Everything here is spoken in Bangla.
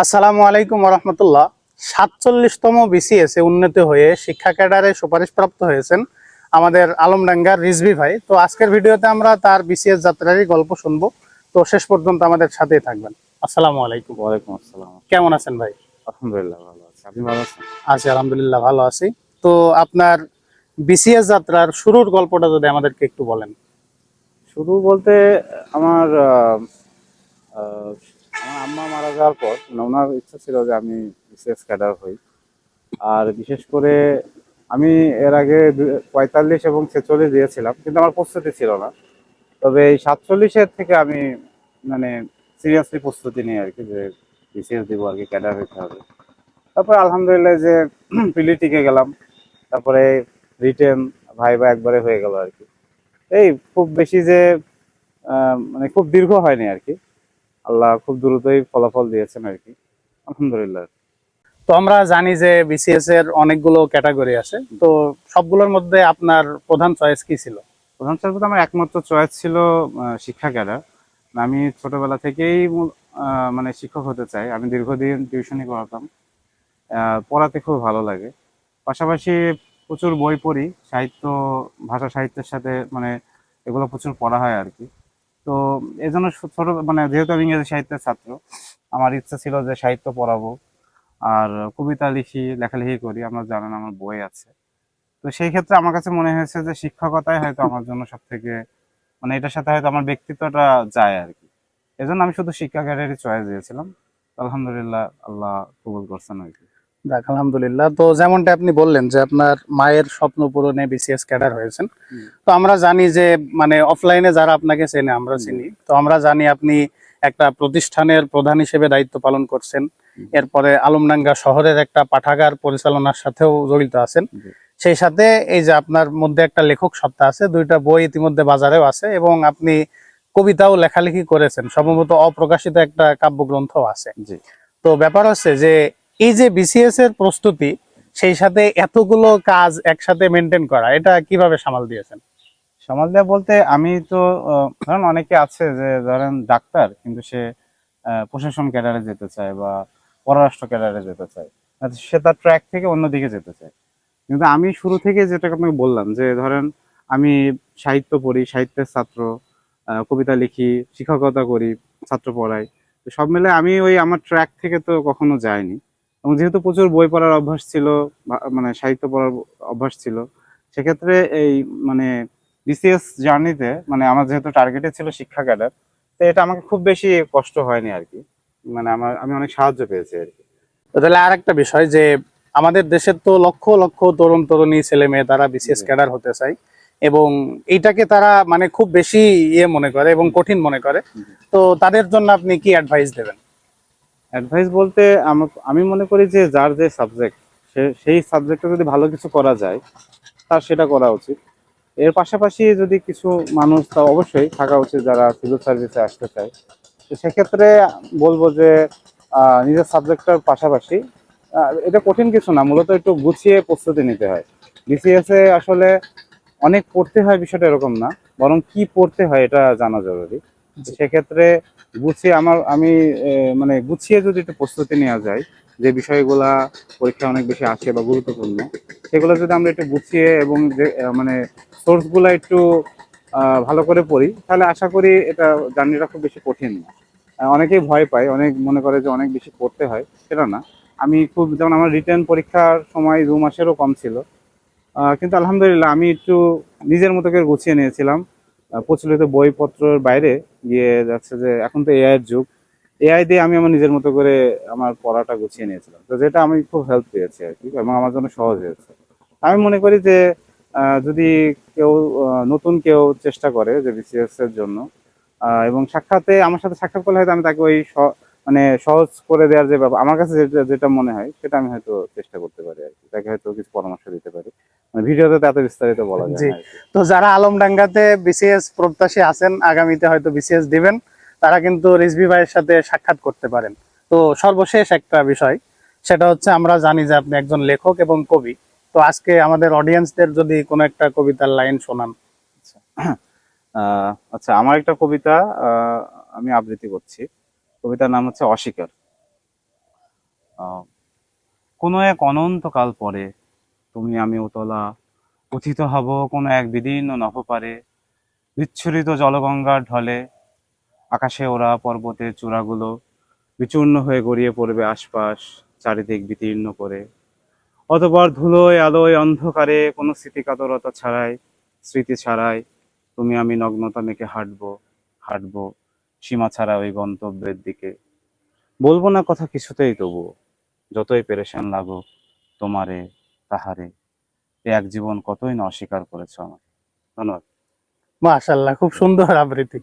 আসসালামু আলাইকুম রহমতুল্লাহ। 47তম বিসিএস এ উন্নীত হয়ে শিক্ষা ক্যাডারে সুপারিশপ্রাপ্ত হয়েছেন আমাদের আলমডাঙ্গার রিজভী ভাই। তো আজকের ভিডিওতে আমরা তার বিসিএস যাত্রারই গল্প শুনবো। তো শেষ পর্যন্ত আমাদের সাথেই থাকবেন। আসসালামু আলাইকুম। ওয়ালাইকুম আসসালাম। কেমন আছেন ভাই? আলহামদুলিল্লাহ ভালো আছি। আপনি ভালো আছেন? আছি আলহামদুলিল্লাহ, ভালো আছি। তো আপনার বিসিএস যাত্রার শুরুর গল্পটা যদি আমাদেরকে একটু বলেন। শুরু বলতে আমার আহ, আমার আম্মা মারা যাওয়ার পর ওনার ইচ্ছা ছিল যে আমি বিসিএস ক্যাডার হই। আর বিশেষ করে আমি এর আগে 45 এবং 46 দিয়েছিলাম, কিন্তু আমার প্রস্তুতি ছিল না। তবে এই 47-এর থেকে আমি মানে সিরিয়াসলি প্রস্তুতি নিই আর কি, যে বিসিএস দিব আর কি, ক্যাডার হইতে হবে। তারপরে আলহামদুলিল্লাহ যে পিলি টিকে গেলাম। তারপরে রিটেন ভাইবা একবারে হয়ে গেল আর কি। এই খুব বেশি যে মানে খুব দীর্ঘ হয়নি আর কি। আল্লাহ খুব দ্রুতই ফলাফল দিয়েছেন আর কি, আলহামদুলিল্লাহ। তো আমরা জানি যে বিসিএস এর অনেকগুলো ক্যাটাগরি আছে, তো সবগুলোর মধ্যে আপনার প্রধান চয়েস কি ছিল? প্রধান চাকরি আমার একমাত্র চয়েস ছিল শিক্ষা ক্যাডার। আমি ছোটবেলা থেকেই মানে শিক্ষক হতে চাই। আমি দীর্ঘদিন টিউশনি করাতাম। পড়াতে খুব ভালো লাগে। পাশাপাশি প্রচুর বই পড়ি, সাহিত্য, ভাষা সাহিত্যের সাথে মানে এগুলো প্রচুর পড়া হয় আর কি। তো এই জন্য ছোট মানে যেহেতু আমি ইংরেজি সাহিত্যের ছাত্র, আমার ইচ্ছা ছিল যে সাহিত্য পড়াবো। আর কবিতা লিখি, লেখালেখি করি, আমরা জানেন আমার বই আছে। তো সেই ক্ষেত্রে আমার কাছে মনে হয়েছে যে শিক্ষকতাই হয়তো আমার জন্য সব থেকে মানে এটার সাথে হয়তো আমার ব্যক্তিত্বটা যায় আর কি। এজন্য আমি শুধু শিক্ষা ক্যারিয়ারই চয়েস দিয়েছিলাম। আলহামদুলিল্লাহ আল্লাহ কবুল করছেন আর কি। যাক আলহামদুলিল্লাহ। তো যেমনটা আপনি বললেন যে আপনার মায়ের স্বপ্ন পূরণে বিসিএস ক্যাডার হয়েছেন। তো আমরা জানি যে মানে অফলাইনে যারা আপনাকে চেনে, আমরা জি। চিনি, তো আমরা জানি আপনি একটা প্রতিষ্ঠানের প্রধান হিসেবে দায়িত্ব পালন করছেন। এরপরে আলমডাঙ্গা শহরের একটা পাঠাগার পরিচালনার সাথেও জড়িত আছেন। জি। সেই সাথে এই যে আপনার মধ্যে একটা লেখক সত্তা আছে, দুইটা বই ইতিমধ্যে বাজারেও আছে, এবং আপনি কবিতাও লেখালেখি করেছেন, সম্ভবত অপ্রকাশিত একটা কাব্যগ্রন্থ আছে। জি। তো ব্যাপার হচ্ছে যে এই যে বিসিএস এর প্রস্তুতি, সেই সাথে এতগুলো কাজ একসাথে মেনটেন করা, এটা কিভাবে সামাল দিয়েছেন? সামাল দেওয়া বলতে আমি তো ধরেন অনেকে আছে যে ধরেন ডাক্তার, কিন্তু সে প্রশাসন ক্যাডারে যেতে চায় বা পররাষ্ট্র ক্যাডারে যেতে চায়। সে তার ট্র্যাক থেকে অন্যদিকে যেতে চায়। কিন্তু আমি শুরু থেকে যেটা আপনাকে বললাম যে ধরেন আমি সাহিত্য পড়ি, সাহিত্যের ছাত্র, কবিতা লিখি, শিক্ষকতা করি, ছাত্র পড়াই। তো সব মিলে আমি ওই আমার ট্র্যাক থেকে তো কখনো যাইনি। এবং যেহেতু প্রচুর বই পড়ার অভ্যাস ছিল, মানে সাহিত্য পড়ার অভ্যাস ছিল, সেক্ষেত্রে এই মানে বিসিএস জার্নিতে মানে আমার যেহেতু টার্গেটে ছিল শিক্ষা ক্যাডার, তো এটা আমাকে খুব বেশি কষ্ট হয়নি আর কি। মানে আমি অনেক সাহায্য পেয়েছি আর কি। তো তাহলে আর একটা বিষয় যে আমাদের দেশের তো লক্ষ লক্ষ তরুণ তরুণী ছেলে মেয়ে তারা বিসিএস জি। ক্যাডার হতে চায়, এবং এইটাকে তারা মানে খুব বেশি ইয়ে মনে করে এবং কঠিন মনে করে। তো তাদের জন্য আপনি কি অ্যাডভাইস দেবেন? অ্যাডভাইস বলতে আমি মনে করি যে যার যে সাবজেক্ট, সেই সাবজেক্টে যদি ভালো কিছু করা যায়, তার সেটা করা উচিত। এর পাশাপাশি যদি কিছু মানুষ, তা অবশ্যই থাকা উচিত যারা সিভিল সার্ভিসে আসতে চায়। তো সেক্ষেত্রে বলবো যে নিজের সাবজেক্টটার পাশাপাশি এটা কঠিন কিছু না, মূলত একটু গুছিয়ে প্রস্তুতি নিতে হয়। বিসিএস এ আসলে অনেক পড়তে হয় বিষয়টা এরকম না, বরং কি পড়তে হয় এটা জানা জরুরি। তো সেক্ষেত্রে গুছিয়ে আমি মানে গুছিয়ে যদি একটু প্রস্তুতি নেওয়া যায়, যে বিষয়গুলা পরীক্ষা অনেক বেশি আসে বা গুরুত্বপূর্ণ, সেগুলো যদি আমরা একটু গুছিয়ে এবং যে মানে সোর্সগুলো একটু ভালো করে পড়ি, তাহলে আশা করি এটা জার্নিটা খুব বেশি কঠিন না। অনেকেই ভয় পায়, অনেক মনে করে যে অনেক বেশি পড়তে হয়, সেটা না। আমি খুব, যেমন আমার রিটেন পরীক্ষার সময় 2 মাসেরও কম ছিল, কিন্তু আলহামদুলিল্লাহ আমি একটু নিজের মতো করে গুছিয়ে নিয়েছিলাম। প্রচলিত বইপত্রের বাইরে গিয়ে যাচ্ছে যে এখন তো এআই এর যুগ, এআই দিয়ে আমি আমার নিজের মতো করে আমার পড়াটা গুছিয়ে নিয়েছিলাম, তো যেটা আমি খুব হেল্প পেয়েছি আর কি, এবং আমার জন্য সহজ হয়েছে। আমি মনে করি যে যদি কেউ নতুন কেউ চেষ্টা করে যে বিসিএস এর জন্য, এবং সাক্ষাতে আমার সাথে সাক্ষাৎ করলে হয়তো আমি তাকে ওই মানে সহজ করে দেওয়ার যে ব্যাপার, আমার কাছে যেটা যেটা মনে হয় সেটা আমি হয়তো চেষ্টা করতে পারি আর কি, তাকে হয়তো কিছু পরামর্শ দিতে পারি। মানে ভিডিওতে তো এত বিস্তারিত বলা যায় জি। না আর কি। তো যারা আলমডাঙ্গাতে বিসিএস প্রত্যাশী আছেন, আগামীতে হয়তো বিসিএস দিবেন, তারা কিন্তু রিজভী ভাইয়ের সাথে সাক্ষাৎ করতে পারেন। তো সর্বশেষ একটা বিষয়, সেটা হচ্ছে আমরা জানি যে আপনি একজন লেখক এবং কবি। তো আজকে আমাদের অডিয়েন্সদের যদি কোনো একটা কবিতার লাইন শোনান। আচ্ছা। আচ্ছা, আমার একটা কবিতা আমি আবৃত্তি করছি। কবিতার নাম হচ্ছে অস্বীকার। আহ, কোনো এক অনন্তকাল পরে তুমি আমি উতলা উথিত হব কোনো এক বিদীর্ণ নভপারে, বিচ্ছুরিত জলগঙ্গার ঢলে আকাশে ওরা পর্বতের চূড়াগুলো বিচূর্ণ হয়ে গড়িয়ে পড়বে আশপাশ, চারিদিক বিতীর্ণ করে। অতঃপর ধুলোয় আলোয় অন্ধকারে কোনো স্মৃতিকাতরতা ছাড়াই, স্মৃতি ছাড়াই তুমি আমি নগ্নতা মেখে হাঁটবো সীমা ছাড়া ওই গন্তব্যের দিকে। বলবো না কথা কিছুতেই তবু, যতই পেরেশান লাগুক তোমারে তাহারে, এ এক জীবন কতই না অস্বীকার করেছ আমার। ধন্যবাদ। মাশাআল্লাহ, খুব সুন্দর আবৃত্তি।